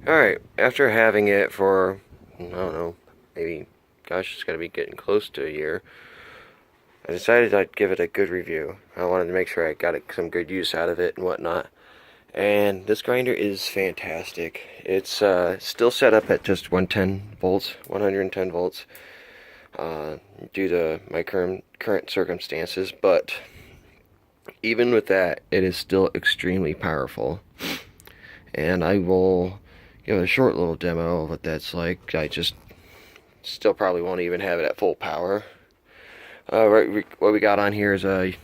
Alright, after having it for, I don't know, maybe, gosh, it's gotta be getting close to a year, I decided I'd give it a good review. I wanted to make sure I got some good use out of it and whatnot. And this grinder is fantastic. It's still set up at just 110 volts, 110 volts, due to my current circumstances, but even with that, it is still extremely powerful. And I will give a short little demo of what that's like. I just still probably won't even have it at full power. What we got on here is a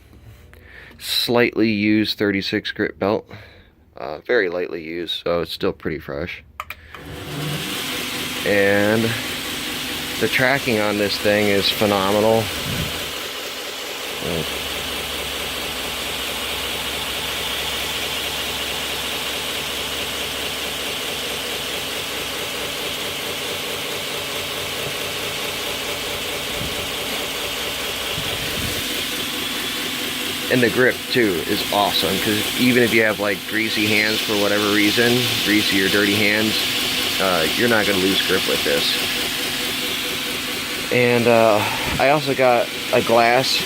slightly used 36 grit belt. Very lightly used, so it's still pretty fresh. And the tracking on this thing is phenomenal. And the grip too is awesome, because even if you have like greasy hands for whatever reason, greasy or dirty hands, you're not going to lose grip with this. And I also got a glass,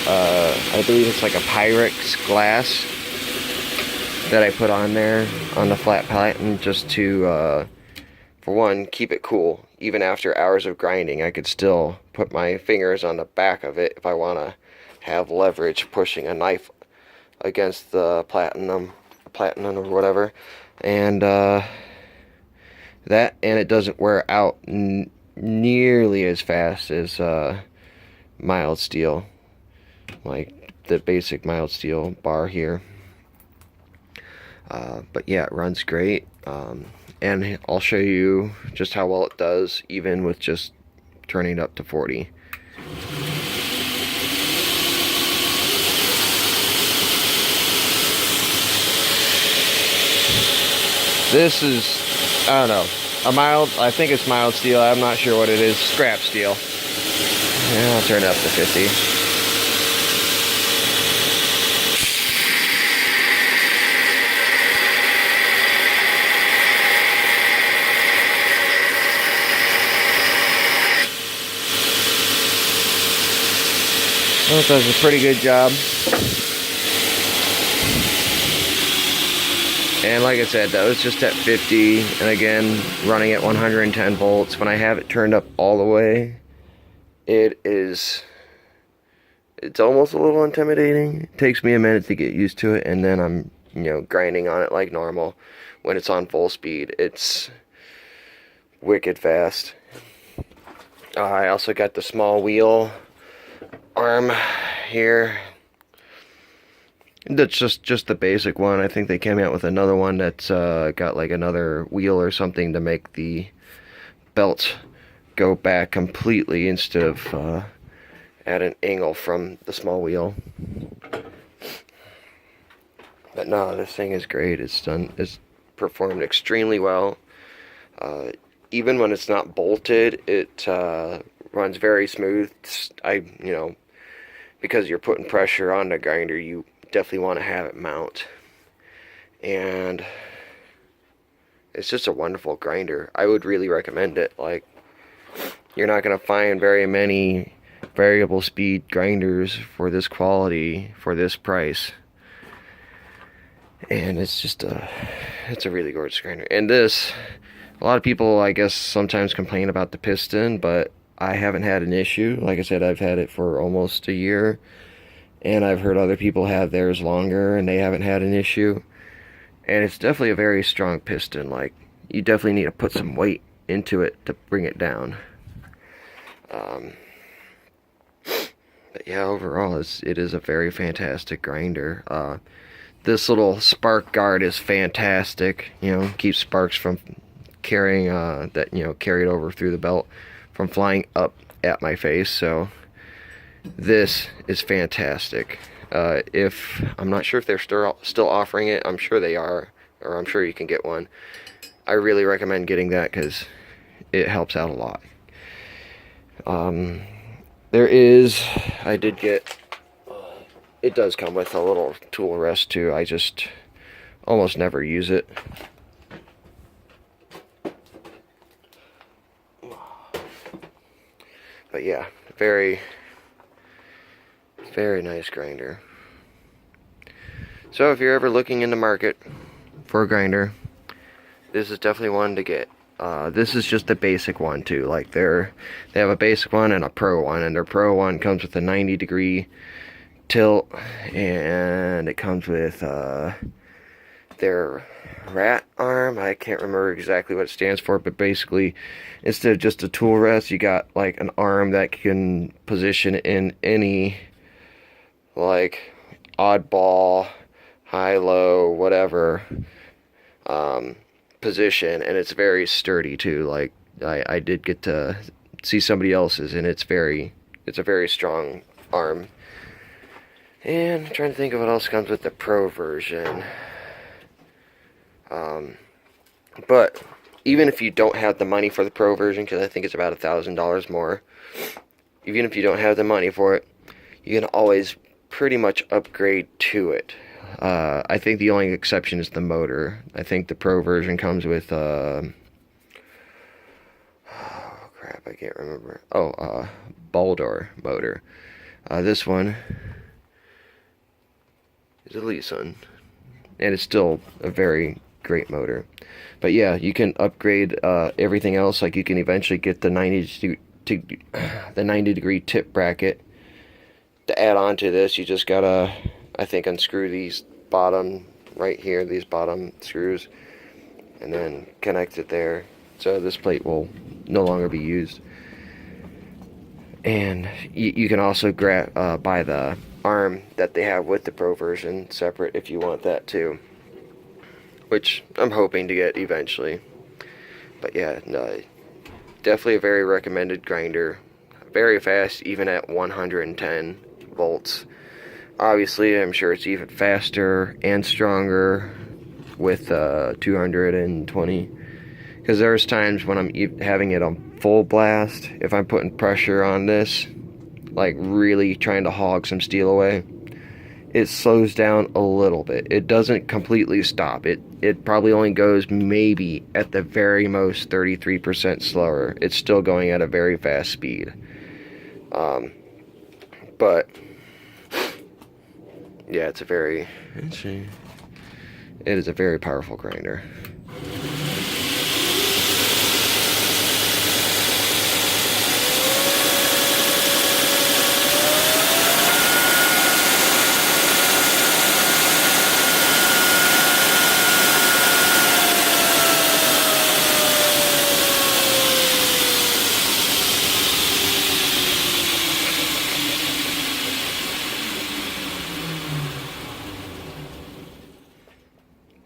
I believe it's like a Pyrex glass that I put on there on the flat pattern, just to, for one, keep it cool. Even after hours of grinding, I could still put my fingers on the back of it if I want to have leverage pushing a knife against the platinum or whatever. And that, and it doesn't wear out nearly as fast as mild steel, like the basic mild steel bar here. But yeah, it runs great, and I'll show you just how well it does even with just turning it up to 40. This is, I don't know, I think it's mild steel. I'm not sure what it is. Scrap steel. Yeah, I'll turn it up to 50. Well, it does a pretty good job. And like I said, that was just at 50, and again, running at 110 volts. When I have it turned up all the way, it's almost a little intimidating. It takes me a minute to get used to it, and then I'm, grinding on it like normal. When it's on full speed, it's wicked fast. I also got the small wheel arm here. That's just the basic one. I think they came out with another one that's got like another wheel or something to make the belt go back completely instead of at an angle from the small wheel. But no, this thing is great. It's performed extremely well. Even when it's not bolted, it runs very smooth. Because you're putting pressure on the grinder, you definitely want to have it mount. And it's just a wonderful grinder. I would really recommend it. Like, you're not going to find very many variable speed grinders for this quality, for this price. And it's a really gorgeous grinder. And this, a lot of people, I guess, sometimes complain about the piston, but I haven't had an issue. Like I said, I've had it for almost a year, and I've heard other people have theirs longer and they haven't had an issue. And it's definitely a very strong piston. Like, you definitely need to put some weight into it to bring it down. But yeah, overall, it is a very fantastic grinder. This little spark guard is fantastic. Keeps sparks from carrying carried over through the belt from flying up at my face. So this is fantastic. I'm not sure if they're still offering it. I'm sure they are, or I'm sure you can get one. I really recommend getting that because it helps out a lot. I did get, it does come with a little tool rest too. I just almost never use it. yeah, very, very nice grinder. So if you're ever looking in the market for a grinder, this is definitely one to get. This is just a basic one too. Like they have a basic one and a pro one, and their pro one comes with a 90-degree tilt, and it comes with their rat arm. I can't remember exactly what it stands for, but basically instead of just a tool rest, you got like an arm that can position in any like oddball, high, low, whatever position, and it's very sturdy too. Like I did get to see somebody else's, and it's a very strong arm. And I'm trying to think of what else comes with the pro version. But even if you don't have the money for the pro version, because I think it's about $1,000 more, even if you don't have the money for it, you can always pretty much upgrade to it. I think the only exception is the motor. I think the pro version comes with oh crap, I can't remember. Baldor motor. This one is a Leeson, and it's still a very great motor. But yeah, you can upgrade everything else. Like you can eventually get the 90-degree tip bracket to add on to this. You just gotta, I think, unscrew these bottom right here, these bottom screws, and then connect it there, so this plate will no longer be used. And you can also buy the arm that they have with the pro version separate if you want that too, which I'm hoping to get eventually. But yeah, no, definitely a very recommended grinder. Very fast, even at 110 volts. Obviously, I'm sure it's even faster and stronger with 220. Because there's times when I'm having it on full blast, if I'm putting pressure on this, like really trying to hog some steel away, it slows down a little bit. It doesn't completely stop. It probably only goes maybe at the very most 33% slower. It's still going at a very fast speed. But yeah, it is a very powerful grinder.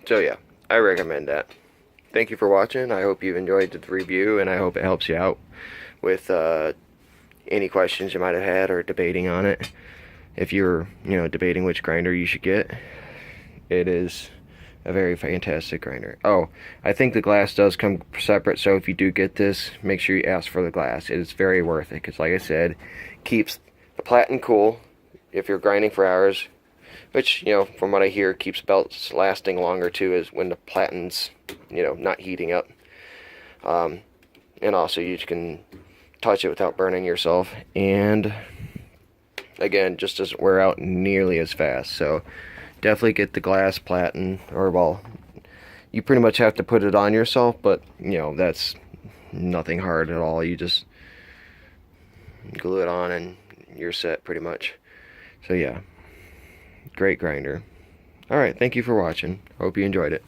So yeah, I recommend that. Thank you for watching. I hope you've enjoyed the review, and I hope it helps you out with any questions you might have had or debating on it. If you're, debating which grinder you should get, it is a very fantastic grinder. Oh, I think the glass does come separate, so if you do get this, make sure you ask for the glass. It is very worth it, because like I said, keeps the platen cool if you're grinding for hours. Which, from what I hear, keeps belts lasting longer too, is when the platen's, not heating up. And also you can touch it without burning yourself. And again, just doesn't wear out nearly as fast. So definitely get the glass platen, or well, you pretty much have to put it on yourself, but that's nothing hard at all. You just glue it on and you're set pretty much. So yeah. Great grinder. Alright, thank you for watching. Hope you enjoyed it.